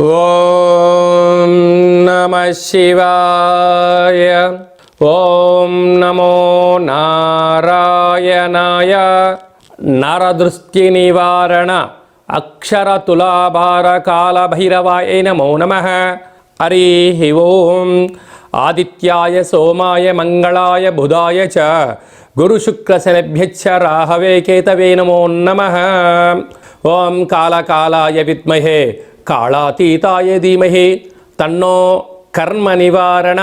ఓం నమః శివాయ. ఓం నమో నారాయణాయ. నరదృష్టి నివారణ అక్షర తులాభార కాల భైరవాయ నమో నమః. హరి ఓం. ఆదిత్యాయ సోమాయ మంగళాయ బుధాయ చ గురు శుక్ర శనిభ్యశ్చ రాహవే కేతవే నమో నమః. ఓం కాళకాలాయ విద్మహే కాళాతీతాయ ధీమహి తన్నో కర్మ నివారణ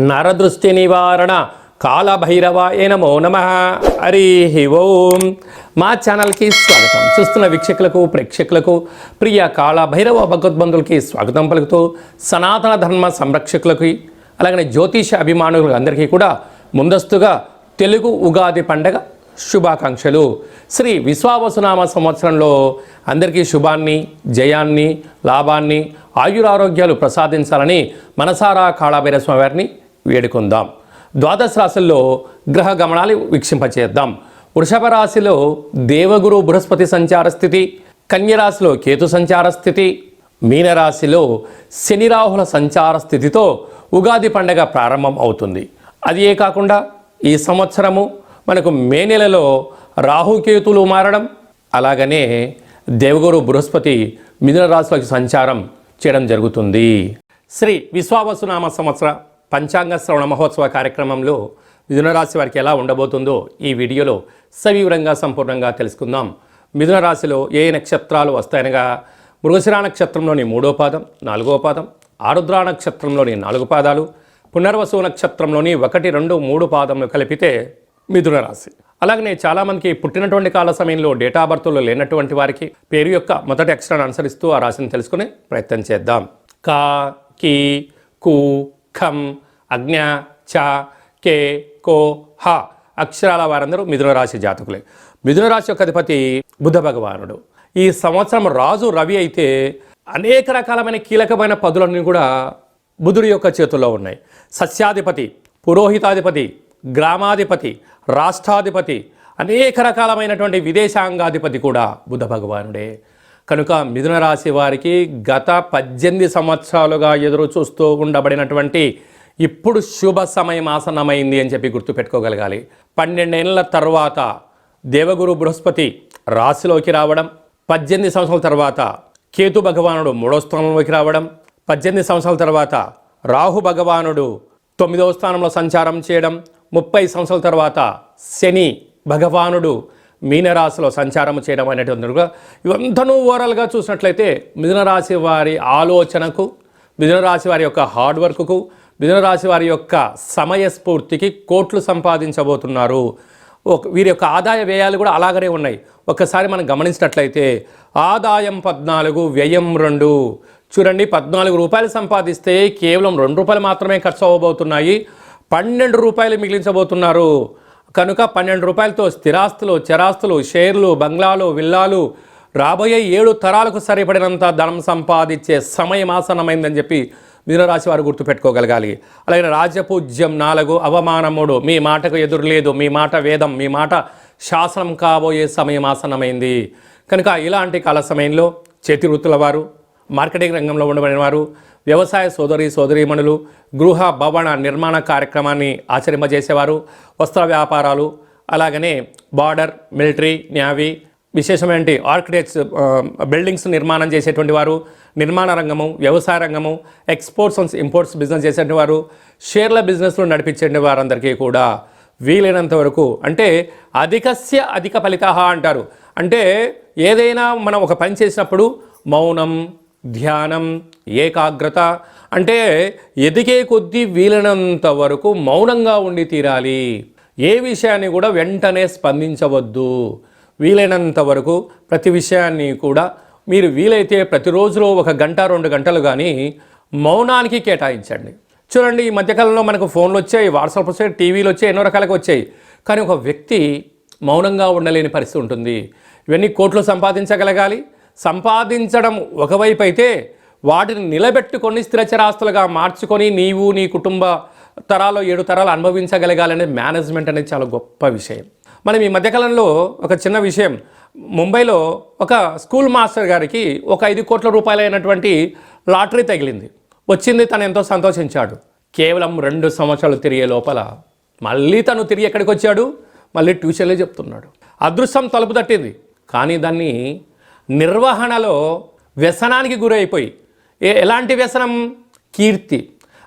నరదృష్టి నివారణ కాళభైరవాయ నమో నమః. హరి ఓం. మా ఛానల్కి స్వాగతం. చూస్తున్న వీక్షకులకు ప్రేక్షకులకు ప్రియ కాళభైరవ భగవద్బంధులకి స్వాగతం పలుకుతూ సనాతన ధర్మ సంరక్షకులకి అలాగనే జ్యోతిష అభిమానులకు అందరికీ కూడా ముందస్తుగా తెలుగు ఉగాది పండగ శుభాకాంక్షలు. శ్రీ విశ్వావసునామ సంవత్సరంలో అందరికీ శుభాన్ని, జయాన్ని, లాభాన్ని, ఆయురారోగ్యాలు ప్రసాదించాలని మనసారా కాళభైరవ స్వామి వారిని వేడుకుందాం. ద్వాదశ రాశుల్లో గ్రహ గమనాలు వీక్షింపచేద్దాం. వృషభ రాశిలో దేవగురు బృహస్పతి సంచార స్థితి, కన్యరాశిలో కేతు సంచార స్థితి, మీనరాశిలో శని రాహుల సంచార స్థితితో ఉగాది పండగ ప్రారంభం అవుతుంది. అదే కాకుండా ఈ సంవత్సరము మనకు మే నెలలో రాహుకేతులు మారడం, అలాగనే దేవగురు బృహస్పతి మిథున రాశిలోకి సంచారం చేయడం జరుగుతుంది. శ్రీ విశ్వావసునామ సంవత్సర పంచాంగ శ్రవణ మహోత్సవ కార్యక్రమంలో మిథున రాశి వారికి ఎలా ఉండబోతుందో ఈ వీడియోలో సవివరంగా సంపూర్ణంగా తెలుసుకుందాం. మిథున రాశిలో ఏ నక్షత్రాలు వస్తాయనగా మృగశిర నక్షత్రంలోని 3వ పాదం, 4వ పాదం, ఆరుద్ర నక్షత్రంలోని 4 పాదాలు, పునర్వసు నక్షత్రంలోని 1, 2, 3 పాదములు కలిపితే మిథున రాశి. అలాగనే చాలామందికి పుట్టినటువంటి కాల సమయంలో డేటా బర్త్లో లేనటువంటి వారికి పేరు యొక్క మొదటి అక్షరాన్ని అనుసరిస్తూ ఆ రాశిని తెలుసుకునే ప్రయత్నం చేద్దాం. కా, కీ, కు, ఖం, అజ్ఞ, చ, కే, కో, హ అక్షరాల వారందరూ మిథున రాశి జాతకులే. మిథున రాశి యొక్క అధిపతి బుధ భగవానుడు. ఈ సంవత్సరం రాజు రవి అయితే అనేక రకాలమైన కీలకమైన పదులన్నీ కూడా బుధుడి యొక్క చేతుల్లో ఉన్నాయి. సస్యాధిపతి, పురోహితాధిపతి, గ్రామాధిపతి, రాష్ట్రాధిపతి, అనేక రకాలమైనటువంటి విదేశాంగాధిపతి కూడా బుధ భగవానుడే. కనుక మిథున రాశి వారికి గత 18 సంవత్సరాలుగా ఎదురు చూస్తూ ఉండబడినటువంటి ఇప్పుడు శుభ సమయం ఆసన్నమైంది అని చెప్పి గుర్తుపెట్టుకోగలగాలి. 12 ఏళ్ల తర్వాత దేవగురు బృహస్పతి రాశిలోకి రావడం, 18 సంవత్సరాల తర్వాత కేతు భగవానుడు 3వ స్థానంలోకి రావడం, 18 సంవత్సరాల తర్వాత రాహు భగవానుడు 9వ స్థానంలో సంచారం చేయడం, 30 సంవత్సరాల తర్వాత శని భగవానుడు మీనరాశిలో సంచారం చేయడం అనేటువంటి ఇవంతనూ ఓవరాల్గా చూసినట్లయితే మిథున రాశి వారి ఆలోచనకు, మిథున రాశి వారి యొక్క హార్డ్ వర్క్కు, మిథున రాశి వారి యొక్క సమయస్ఫూర్తికి కోట్లు సంపాదించబోతున్నారు. వీరి యొక్క ఆదాయ వ్యయాలు కూడా అలాగనే ఉన్నాయి. ఒక్కసారి మనం గమనించినట్లయితే ఆదాయం 14, వ్యయం 2. చూడండి, 14 రూపాయలు సంపాదిస్తే కేవలం 2 రూపాయలు మాత్రమే ఖర్చు అవ్వబోతున్నాయి, 12 రూపాయలు మిగిలించబోతున్నారు. కనుక 12 రూపాయలతో స్థిరాస్తులు, చరాస్తులు, షేర్లు, బంగ్లాలు, విల్లాలు రాబోయే 7 తరాలకు సరిపడినంత ధనం సంపాదించే సమయం ఆసన్నమైందని చెప్పి మిథున రాశి వారు గుర్తుపెట్టుకోగలగాలి. అలాగే రాజపూజ్యం 4, అవమానం 3. మీ మాటకు ఎదురు లేదు, మీ మాట వేదం, మీ మాట శాసనం కాబోయే సమయం ఆసన్నమైంది. కనుక ఇలాంటి కాల సమయంలో చేతి వృత్తుల వారు, మార్కెటింగ్ రంగంలో ఉండబడిన వారు, వ్యవసాయ సోదరీమణులు, గృహ భవన నిర్మాణ కార్యక్రమాన్ని ఆచరింపజేసేవారు, వస్త్ర వ్యాపారాలు, అలాగనే బార్డర్, మిలిటరీ, నేవీ, విశేషమైన ఆర్కిటెక్ట్స్, బిల్డింగ్స్ నిర్మాణం చేసేటువంటి వారు, నిర్మాణ రంగము, వ్యవసాయ రంగము, ఎక్స్పోర్ట్స్ అండ్ ఇంపోర్ట్స్ బిజినెస్ చేసేటువంటి వారు, షేర్ల బిజినెస్లు నడిపించే వారందరికీ కూడా వీలైనంత వరకు, అంటే అధికస్య అధిక ఫలితః అంటారు. అంటే ఏదైనా మనం ఒక పని చేసినప్పుడు మౌనం, ధ్యానం, ఏకాగ్రత, అంటే ఎదిగే కొద్దీ వీలైనంత వరకు మౌనంగా ఉండి తీరాలి. ఏ విషయాన్ని కూడా వెంటనే స్పందించవద్దు. వీలైనంత వరకు ప్రతి విషయాన్ని కూడా మీరు వీలైతే ప్రతిరోజులో 1 గంట 2 గంటలు కానీ మౌనానికి కేటాయించండి. చూడండి, ఈ మధ్యకాలంలో మనకు ఫోన్లు వచ్చాయి, వాట్సాప్ వచ్చాయి, టీవీలు వచ్చాయి, ఎన్నో రకాలుగా వచ్చాయి. కానీ ఒక వ్యక్తి మౌనంగా ఉండలేని పరిస్థితి ఉంటుంది. ఇవన్నీ కోట్లు సంపాదించగలగాలి. సంపాదించడం ఒకవైపు అయితే వాటిని నిలబెట్టుకొని స్థిరచరాస్తులుగా మార్చుకొని నీవు నీ కుటుంబ తరాలు 7 తరాలు అనుభవించగలగాలనే మేనేజ్మెంట్ అనేది చాలా గొప్ప విషయం. మనం ఈ మధ్యకాలంలో ఒక చిన్న విషయం, ముంబైలో ఒక స్కూల్ మాస్టర్ గారికి ఒక 5 కోట్ల రూపాయలైనటువంటి లాటరీ తగిలింది. వచ్చింది, తను ఎంతో సంతోషించాడు. కేవలం 2 సంవత్సరాలు తిరిగే లోపల మళ్ళీ తను తిరిగి ఎక్కడికి వచ్చాడు, మళ్ళీ ట్యూషన్లే చెప్తున్నాడు. అదృష్టం తలుపు తట్టింది, కానీ దాన్ని నిర్వహణలో వ్యసనానికి గురైపోయి, ఎలాంటి వ్యసనం? కీర్తి.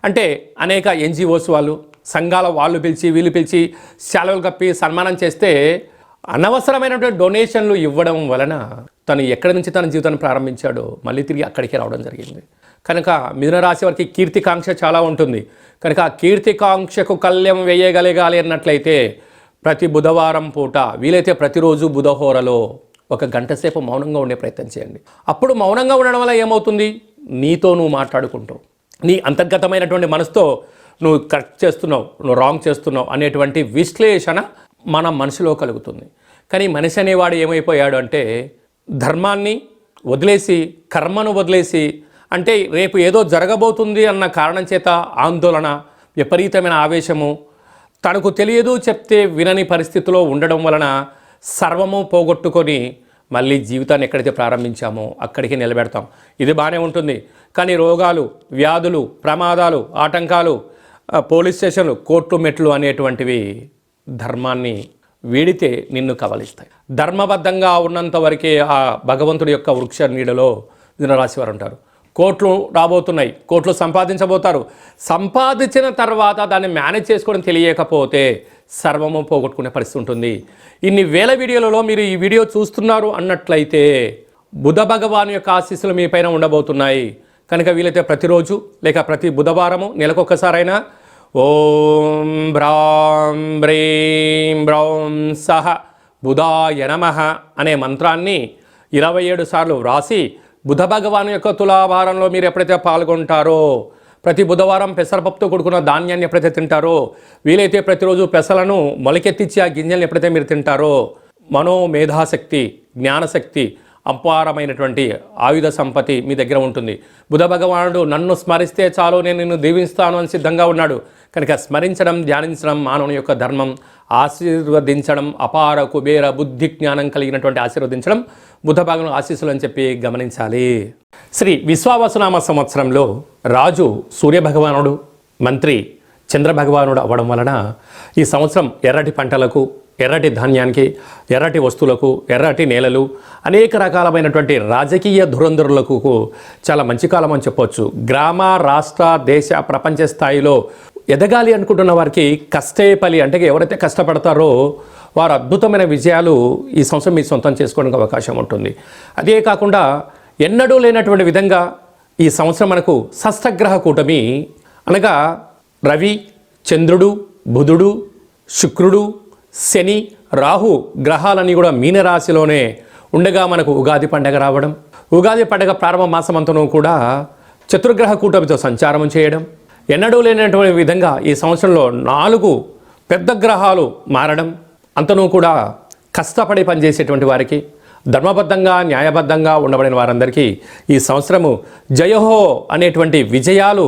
అంటే అనేక ఎన్జిఓస్ వాళ్ళు, సంఘాల వాళ్ళు పిలిచి వీళ్ళు పిలిచి శాలువలు కప్పి సన్మానం చేస్తే అనవసరమైనటువంటి డొనేషన్లు ఇవ్వడం వలన తను ఎక్కడి నుంచి తన జీవితాన్ని ప్రారంభించాడో మళ్ళీ తిరిగి అక్కడికే రావడం జరిగింది. కనుక మిథున రాశి వారికి కీర్తికాంక్ష చాలా ఉంటుంది. కనుక ఆ కీర్తికాంక్షకు కళ్యం వేయగలగాలి అన్నట్లయితే ప్రతి బుధవారం పూట, వీలైతే ప్రతిరోజు బుధహోరలో 1 గంట సేపు మౌనంగా ఉండే ప్రయత్నం చేయండి. అప్పుడు మౌనంగా ఉండడం వల్ల ఏమవుతుంది? నీతో నువ్వు మాట్లాడుకుంటావు, నీ అంతర్గతమైనటువంటి మనసుతో నువ్వు కరెక్ట్ చేస్తున్నావు, నువ్వు రాంగ్ చేస్తున్నావు అనేటువంటి విశ్లేషణ మన మనసులో కలుగుతుంది. కానీ మనిషి అనేవాడు ఏమైపోయాడు అంటే ధర్మాన్ని వదిలేసి, కర్మను వదిలేసి, అంటే రేపు ఏదో జరగబోతుంది అన్న కారణం చేత ఆందోళన, విపరీతమైన ఆవేశము, తనకు తెలియదు చెప్తే వినని పరిస్థితిలో ఉండడం వలన సర్వము పోగొట్టుకొని మళ్ళీ జీవితాన్ని ఎక్కడైతే ప్రారంభించామో అక్కడికి నిలబెడతాం. ఇది బాగానే ఉంటుంది. కానీ రోగాలు, వ్యాధులు, ప్రమాదాలు, ఆటంకాలు, పోలీస్ స్టేషన్లు, కోర్టు మెట్లు అనేటువంటివి ధర్మాన్ని వీడితే నిన్ను కబలిస్తాయి. ధర్మబద్ధంగా ఉన్నంత వరకే ఆ భగవంతుడి యొక్క వృక్ష నీడలో మిథునరాశి వారు ఉంటారు. కోట్లు రాబోతున్నాయి, కోట్లు సంపాదించబోతారు. సంపాదించిన తర్వాత దాన్ని మేనేజ్ చేసుకోవడం తెలియకపోతే సర్వము పోగొట్టుకునే పరిస్థితి ఉంటుంది. ఇన్ని వేల వీడియోలలో మీరు ఈ వీడియో చూస్తున్నారు అన్నట్లయితే బుధ భగవాను యొక్క ఆశీస్సులు మీ పైన ఉండబోతున్నాయి. కనుక వీలైతే ప్రతిరోజు లేక ప్రతి బుధవారము నెలకొకసారైనా ఓం భ్రాం హ్రీం బ్రౌం సహ బుధాయ నమః అనే మంత్రాన్ని 27 సార్లు వ్రాసి బుధ భగవాను యొక్క తులాభారంలో మీరు ఎప్పుడైతే పాల్గొంటారో, ప్రతి బుధవారం పెసరపప్పుతో కూడుకున్న ధాన్యాన్ని ఎప్పుడైతే తింటారో, వీలైతే ప్రతిరోజు పెసలను మొలకెత్తించి ఆ గింజల్ని ఎప్పుడైతే మీరు తింటారో, మనోమేధాశక్తి, జ్ఞానశక్తి, అపారమైనటువంటి ఆయుధ సంపత్తి మీ దగ్గర ఉంటుంది. బుధ భగవానుడు నన్ను స్మరిస్తే చాలు, నేను నిన్ను దీవిస్తాను అని సిద్ధంగా ఉన్నాడు. కనుక స్మరించడం, ధ్యానించడం మానవుని యొక్క ధర్మం. ఆశీర్వదించడం, అపార కుబేర బుద్ధి జ్ఞానం కలిగినటువంటి ఆశీర్వదించడం బుధ భాగం ఆశీస్సులు అని చెప్పి గమనించాలి. శ్రీ విశ్వావసునామ సంవత్సరంలో రాజు సూర్యభగవానుడు, మంత్రి చంద్రభగవానుడు అవ్వడం వలన ఈ సంవత్సరం ఎర్రటి పంటలకు, ఎర్రటి ధాన్యానికి, ఎర్రటి వస్తువులకు, ఎర్రటి నేలలు, అనేక రకాలమైనటువంటి రాజకీయ ధురంధరులకు చాలా మంచి కాలం అని చెప్పవచ్చు. గ్రామ, రాష్ట్ర, దేశ, ప్రపంచ స్థాయిలో ఎదగాలి అనుకుంటున్న వారికి కష్టే ఫలి, అంటే ఎవరైతే కష్టపడతారో వారు అద్భుతమైన విజయాలు ఈ సంవత్సరం మీ సొంతం చేసుకోవడానికి అవకాశం ఉంటుంది. అదే కాకుండా ఎన్నడూ లేనటువంటి విధంగా ఈ సంవత్సరం మనకు షష్ఠగ్రహ కూటమి, అనగా రవి, చంద్రుడు, బుధుడు, శుక్రుడు, శని, రాహు గ్రహాలన్నీ కూడా మీనరాశిలోనే ఉండగా మనకు ఉగాది పండగ రావడం, ఉగాది పండగ ప్రారంభ మాసమంతను కూడా చతుర్గ్రహ కూటమితో సంచారం చేయడం, ఎన్నడూ లేనటువంటి విధంగా ఈ సంవత్సరంలో 4 పెద్ద గ్రహాలు మారడం, అంతనూ కూడా కష్టపడి పనిచేసేటువంటి వారికి, ధర్మబద్ధంగా న్యాయబద్ధంగా ఉండబడిన వారందరికీ ఈ సంవత్సరము జయహో అనేటువంటి విజయాలు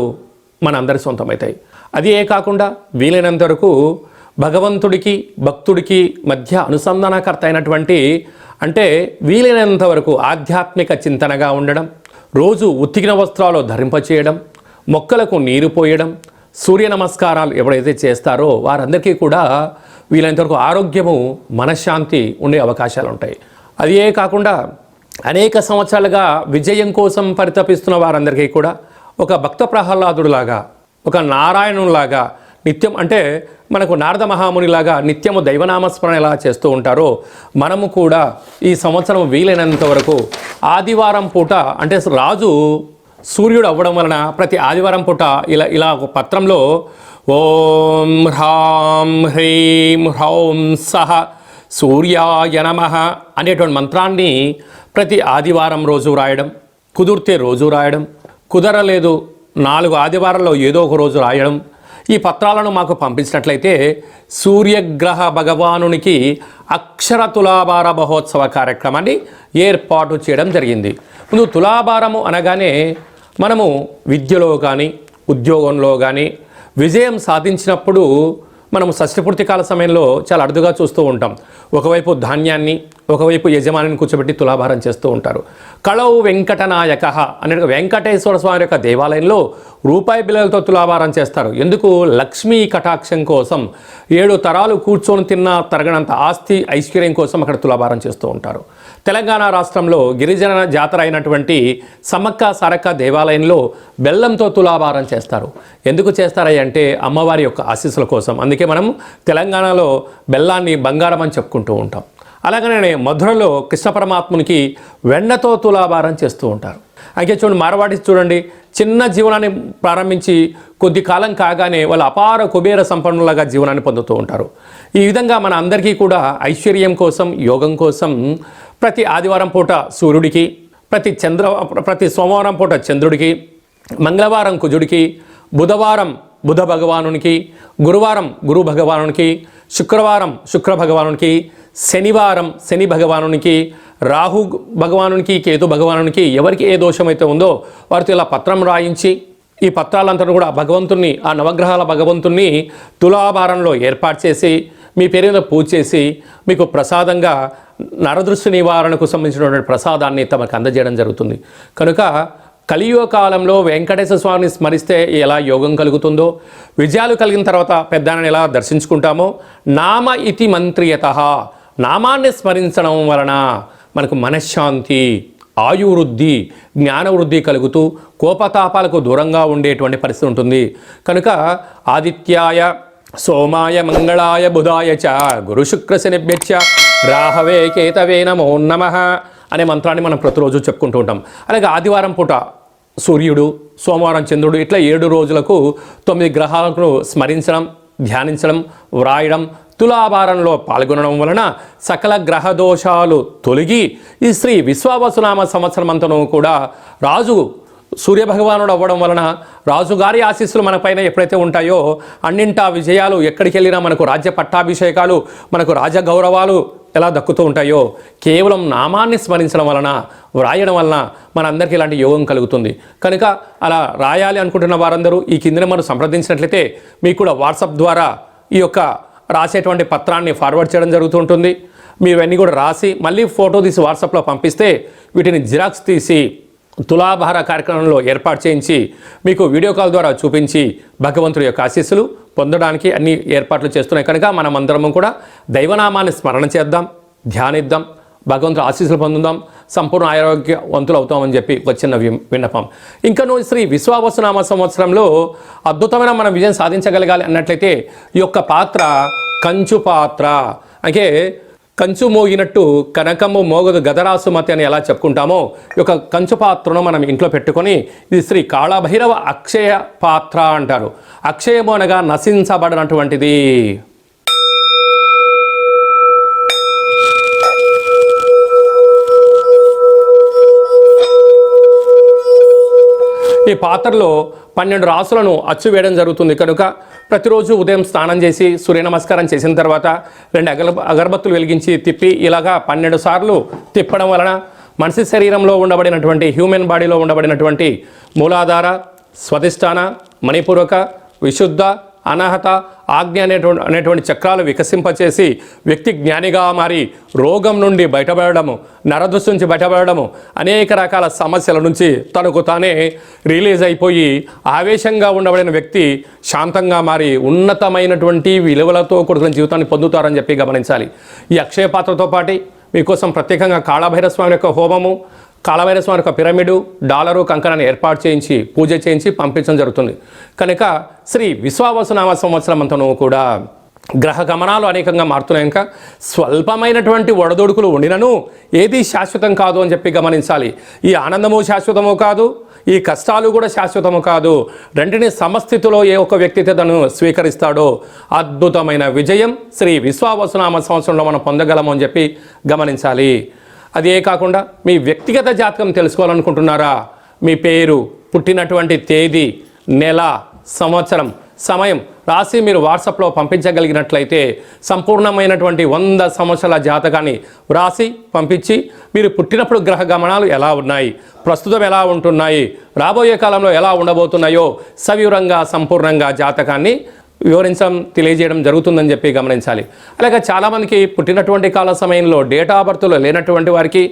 మనందరి సొంతమవుతాయి. అది కాకుండా వీలైనంత వరకు భగవంతుడికి భక్తుడికి మధ్య అనుసంధానకర్త అయినటువంటి, అంటే వీలైనంత వరకు ఆధ్యాత్మిక చింతనగా ఉండడం, రోజు ఉతికిన వస్త్రాలు ధరింపచేయడం, మొక్కలకు నీరు పోయడం, సూర్య నమస్కారాలు ఎవరైతే చేస్తారో వారందరికీ కూడా వీలైనంత వరకు ఆరోగ్యము, మనశ్శాంతి ఉండే అవకాశాలు ఉంటాయి. అదే కాకుండా అనేక సంవత్సరాలుగా విజయం కోసం పరితపిస్తున్న వారందరికీ కూడా ఒక భక్త ప్రహ్లాదుడిలాగా, ఒక నారాయణులాగా నిత్యం, అంటే మనకు నారద మహామునిలాగా నిత్యము దైవనామస్మరణ ఎలా చేస్తూ ఉంటారో మనము కూడా ఈ సంవత్సరం వీలైనంత వరకు ఆదివారం పూట, అంటే రాజు సూర్యుడు అవ్వడం వలన ప్రతి ఆదివారం పూట ఇలా ఒక పత్రంలో ఓం హ్రాం హ్రీం హ్రౌం సహ సూర్యాయ నమః అనేటువంటి మంత్రాన్ని ప్రతి ఆదివారం రోజు రాయడం, కుదిరితే రోజు రాయడం, కుదరలేదు 4 ఆదివారాల్లో ఏదో ఒక రోజు రాయడం. ఈ పత్రాలను మాకు పంపించినట్లయితే సూర్యగ్రహ భగవానునికి అక్షర తులాభార మహోత్సవ కార్యక్రమాన్ని ఏర్పాటు చేయడం జరిగింది. ముందు తులాభారము అనగానే మనము విద్యలో కానీ, ఉద్యోగంలో కానీ విజయం సాధించినప్పుడు మనం షష్ఠపూర్తి కాల సమయంలో చాలా అరుదుగా చూస్తూ ఉంటాం. ఒకవైపు ధాన్యాన్ని, ఒకవైపు యజమానిని కూర్చోబెట్టి తులాభారం చేస్తూ ఉంటారు. కళౌ వెంకటనాయక అనే వెంకటేశ్వర స్వామి యొక్క దేవాలయంలో రూపాయి బిళ్ళలతో తులాభారం చేస్తారు. ఎందుకు? లక్ష్మీ కటాక్షం కోసం, 7 తరాలు కూర్చొని తిన్న తరగనంత ఆస్తి ఐశ్వర్యం కోసం అక్కడ తులాభారం చేస్తూ ఉంటారు. తెలంగాణ రాష్ట్రంలో గిరిజన జాతర అయినటువంటి సమ్మక్క సారక్క దేవాలయంలో బెల్లంతో తులాభారం చేస్తారు. ఎందుకు చేస్తారంటే అమ్మవారి యొక్క ఆశీస్సుల కోసం. అందుకే మనం తెలంగాణలో బెల్లాన్ని బంగారం అని చెప్పుకుంటూ ఉంటాం. అలాగనే మధురలో కృష్ణ పరమాత్మునికి వెన్నతో తులాభారం చేస్తూ ఉంటారు. అయితే చూడండి, మార్వాడి చూడండి, చిన్న జీవనాన్ని ప్రారంభించి కొద్ది కాలం కాగానే వాళ్ళు అపార కుబేర సంపన్నులుగా జీవనాన్ని పొందుతూ ఉంటారు. ఈ విధంగా మన అందరికీ కూడా ఐశ్వర్యం కోసం, యోగం కోసం ప్రతి ఆదివారం పూట సూర్యుడికి, ప్రతి సోమవారం పూట చంద్రుడికి, మంగళవారం కుజుడికి, బుధవారం బుధ భగవానునికి, గురువారం గురు భగవానునికి, శుక్రవారం శుక్ర భగవానునికి, శనివారం శని భగవానునికి, రాహు భగవానునికి, కేతు భగవానునికి ఎవరికి ఏ దోషమైతే ఉందో వారితో ఇలా పత్రం రాయించి ఈ పత్రాలంతా కూడా భగవంతుణ్ణి, ఆ నవగ్రహాల భగవంతుణ్ణి తులాభారంలో ఏర్పాటు చేసి మీ పేరు మీద పూజ చేసి మీకు ప్రసాదంగా నరదృష్టి నివారణకు సంబంధించినటువంటి ప్రసాదాన్ని తమకు అందజేయడం జరుగుతుంది. కనుక కలియుగ కాలంలో వెంకటేశ్వర స్వామిని స్మరిస్తే ఎలా యోగం కలుగుతుందో, విజయాలు కలిగిన తర్వాత పెద్దాన్ని ఎలా దర్శించుకుంటామో, నామ ఇతి మంత్రియతః, నామాన్ని స్మరించడం వలన మనకు మనశ్శాంతి, ఆయువృద్ధి, జ్ఞానవృద్ధి కలుగుతూ కోపతాపాలకు దూరంగా ఉండేటువంటి పరిస్థితి ఉంటుంది. కనుక ఆదిత్యాయ సోమాయ మంగళాయ బుధాయ చ గురు శుక్ర శనిభ్యశ్చ రాహవే కేతవే నమో నమః అనే మంత్రాన్ని మనం ప్రతిరోజు చెప్పుకుంటూ ఉంటాం. అలాగే ఆదివారం పూట సూర్యుడు, సోమవారం చంద్రుడు, ఇట్లా 7 రోజులకు 9 గ్రహాలను స్మరించడం, ధ్యానించడం, వ్రాయడం, తులాభారంలో పాల్గొనడం వలన సకల గ్రహ దోషాలు తొలగి ఈ శ్రీ విశ్వావసునామ సంవత్సరం అంతను కూడా రాజు సూర్యభగవానుడు అవ్వడం వలన రాజుగారి ఆశీస్సులు మన పైన ఎప్పుడైతే ఉంటాయో అన్నింటా విజయాలు, ఎక్కడికి వెళ్ళినా మనకు రాజ్య పట్టాభిషేకాలు, మనకు రాజగౌరవాలు ఎలా దక్కుతూ ఉంటాయో కేవలం నామాన్ని స్మరించడం వలన, వ్రాయడం వలన మనందరికీ ఇలాంటి యోగం కలుగుతుంది. కనుక అలా రాయాలి అనుకుంటున్న వారందరూ ఈ కింద మనం సంప్రదించినట్లయితే మీకు కూడా వాట్సాప్ ద్వారా ఈ యొక్క రాసేటువంటి పత్రాన్ని ఫార్వర్డ్ చేయడం జరుగుతూ ఉంటుంది. మీరు ఇవన్నీ కూడా రాసి మళ్ళీ ఫోటో తీసి వాట్సాప్లో పంపిస్తే వీటిని జిరాక్స్ తీసి తులాభార కార్యక్రమంలో ఏర్పాటు చేయించి మీకు వీడియో కాల్ ద్వారా చూపించి భగవంతుడి యొక్క ఆశీస్సులు పొందడానికి అన్ని ఏర్పాట్లు చేస్తున్నాయి. కనుక మనం అందరము కూడా దైవనామాన్ని స్మరణ చేద్దాం, ధ్యానిద్దాం, భగవంతుడు ఆశీస్సులు పొందుదాం, సంపూర్ణ ఆరోగ్యవంతులు అవుతామని చెప్పి వచ్చిన విన్నపం. ఇంకను శ్రీ విశ్వావసునామ సంవత్సరంలో అద్భుతమైన మనం విజయం సాధించగలగాలి అన్నట్లయితే ఈ యొక్క పాత్ర కంచు పాత్ర, అంటే కంచు మోగినట్టు కనకము మోగదు గదరాసుమతి అని ఎలా చెప్పుకుంటామో ఈ యొక్క కంచు పాత్రను మనం ఇంట్లో పెట్టుకొని ఇది శ్రీ కాళభైరవ అక్షయ పాత్ర అంటారు. అక్షయము అనగా నశించబడినటువంటిది. ఈ పాత్రలో 12 రాసులను అచ్చు వేయడం జరుగుతుంది. కనుక ప్రతిరోజు ఉదయం స్నానం చేసి సూర్య నమస్కారం చేసిన తర్వాత 2 అగరబత్తులు వెలిగించి తిప్పి ఇలాగా 12 సార్లు తిప్పడం వలన మనిషి శరీరంలో ఉండబడినటువంటి, హ్యూమన్ బాడీలో ఉండబడినటువంటి మూలాధార, స్వధిష్టాన, మణిపూరక, విశుద్ధ, అనాహత, ఆజ్ఞ అనేటువంటి చక్రాలు వికసింపచేసి వ్యక్తి జ్ఞానిగా మారి రోగం నుండి బయటపడము, నరదృష్టి నుంచి బయటపడము, అనేక రకాల సమస్యల నుంచి తనకు తానే రిలీజ్ అయిపోయి ఆవేశంగా ఉండబడిన వ్యక్తి శాంతంగా మారి ఉన్నతమైనటువంటి విలువలతో కూడుకున్న జీవితాన్ని పొందుతారని చెప్పి గమనించాలి. ఈ అక్షయ పాత్రతో పాటు మీకోసం ప్రత్యేకంగా కాళభైరవ స్వామి యొక్క హోమము, కాళభైరవ స్వామి యొక్క పిరమిడు, డాలరు, కంకణాన్ని ఏర్పాటు చేయించి పూజ చేయించి పంపించడం జరుగుతుంది. కనుక శ్రీ విశ్వావసునామ సంవత్సరం అంతను కూడా గ్రహ గమనాలు అనేకంగా మారుతున్నాయి. ఇంకా స్వల్పమైనటువంటి ఒడదొడుకులు ఉండినను ఏది శాశ్వతం కాదు అని చెప్పి గమనించాలి. ఈ ఆనందము శాశ్వతము కాదు, ఈ కష్టాలు కూడా శాశ్వతము కాదు. రెంటిని సమస్థితిలో ఏ ఒక్క వ్యక్తి తను స్వీకరిస్తాడో అద్భుతమైన విజయం శ్రీ విశ్వావసునామ సంవత్సరంలో మనం పొందగలము అని చెప్పి గమనించాలి. అదే కాకుండా మీ వ్యక్తిగత జాతకం తెలుసుకోవాలనుకుంటున్నారా? మీ పేరు, పుట్టినటువంటి తేదీ, నెల, సంవత్సరం, సమయం రాసి మీరు వాట్సాప్లో పంపించగలిగినట్లయితే సంపూర్ణమైనటువంటి 100 సంవత్సరాల జాతకాన్ని వ్రాసి పంపించి మీరు పుట్టినప్పుడు గ్రహ గమనాలు ఎలా ఉన్నాయి, ప్రస్తుతం ఎలా ఉంటున్నాయి, రాబోయే కాలంలో ఎలా ఉండబోతున్నాయో సవివరంగా సంపూర్ణంగా జాతకాన్ని తెలియజేయడం జరుగుతుందని చెప్పి గమనించాలి. అలాగే చాలామందికి పుట్టినటువంటి కాల సమయంలో డేట్ ఆఫ్ బర్త్లో లేనటువంటి వారికి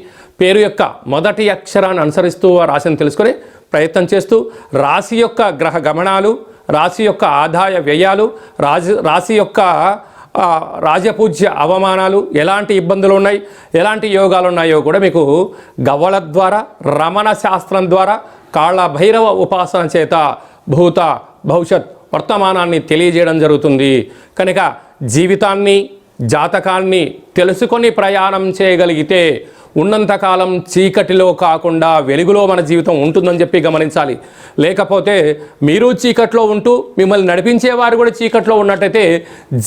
పేరు యొక్క మొదటి అక్షరాన్ని అనుసరిస్తూ రాశిని తెలుసుకొని ప్రయత్నం చేస్తూ రాశి యొక్క గ్రహ గమనాలు, రాశి యొక్క ఆదాయ వ్యయాలు, రాశి యొక్క రాజపూజ్య అవమానాలు, ఎలాంటి ఇబ్బందులు ఉన్నాయి, ఎలాంటి యోగాలు ఉన్నాయో కూడా మీకు గవ్వల ద్వారా, రమణ శాస్త్రం ద్వారా, కాళ్ళ భైరవ ఉపాసన చేత భూత భవిష్యత్ వర్తమానాన్ని తెలియజేయడం జరుగుతుంది. కనుక జీవితాన్ని, జాతకాన్ని తెలుసుకొని ప్రయాణం చేయగలిగితే ఉన్నంతకాలం చీకటిలో కాకుండా వెలుగులో మన జీవితం ఉంటుందని చెప్పి గమనించాలి. లేకపోతే మీరు చీకట్లో ఉంటూ మిమ్మల్ని నడిపించేవారు కూడా చీకట్లో ఉన్నట్టయితే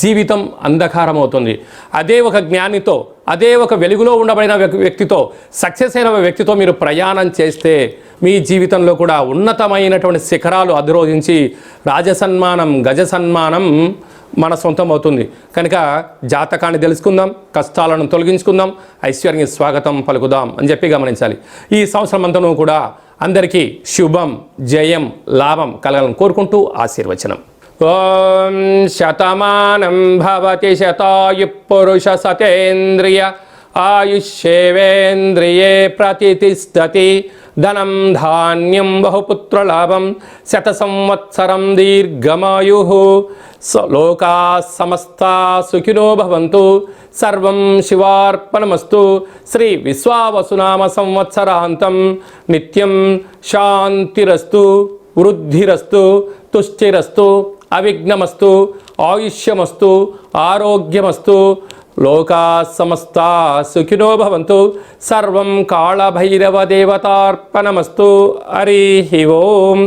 జీవితం అంధకారం అవుతుంది. అదే ఒక జ్ఞానితో, అదే ఒక వెలుగులో ఉండబడిన వ్యక్తితో, సక్సెస్ అయిన వ్యక్తితో మీరు ప్రయాణం చేస్తే మీ జీవితంలో కూడా ఉన్నతమైనటువంటి శిఖరాలు అధిరోహించి రాజసన్మానం, గజ సన్మానం మన సొంతం అవుతుంది. కనుక జాతకాన్ని తెలుసుకుందాం, కష్టాలను తొలగించుకుందాం, ఐశ్వర్యానికి స్వాగతం పలుకుదాం అని చెప్పి గమనించాలి. ఈ సంవత్సరం అంతా కూడా అందరికీ శుభం, జయం, లాభం కలగాలని కోరుకుంటూ ఆశీర్వచనం. ఓం శతమానం భవతి శతాయు పురుష సతేంద్రియ ఆయుష్యేవేంద్రియే ప్రతిష్టతి ధనం ధాన్యం బహుపుత్రలాభం శత సంవత్సరం దీర్ఘమాయు లోకా సమస్తా సుఖినో భవంతు సర్వం శివార్పణమస్తు. శ్రీ విశ్వావసునామ సంవత్సరాంతం నిత్యం శాంతిరస్తు, వృద్ధిరస్తు, తుష్టిరస్తు, అవిఘ్నమస్తు, ఆయుష్యమస్తు, ఆరోగ్యమస్తు. లోకా సమస్తా సుఖినో భవంతు. సర్వం కాళభైరవ దేవతార్పణమస్తు. హరి ఓం.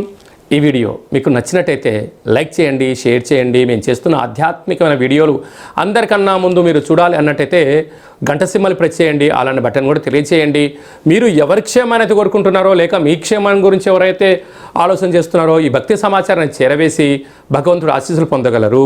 ఈ వీడియో మీకు నచ్చినట్టయితే లైక్ చేయండి, షేర్ చేయండి. మేము చేస్తున్న ఆధ్యాత్మికమైన వీడియోలు అందరికన్నా ముందు మీరు చూడాలి అన్నట్టయితే గంట సింబల్ ప్రెస్ చేయండి, అలాంటి బటన్ కూడా తెలియచేయండి. మీరు ఎవరి క్షేమాన్ని కోరుకుంటున్నారో లేక మీ క్షేమం గురించి ఎవరైతే ఆలోచన చేస్తున్నారో ఈ భక్తి సమాచారాన్ని చేరవేసి భగవంతుడు ఆశీస్సులు పొందగలరు.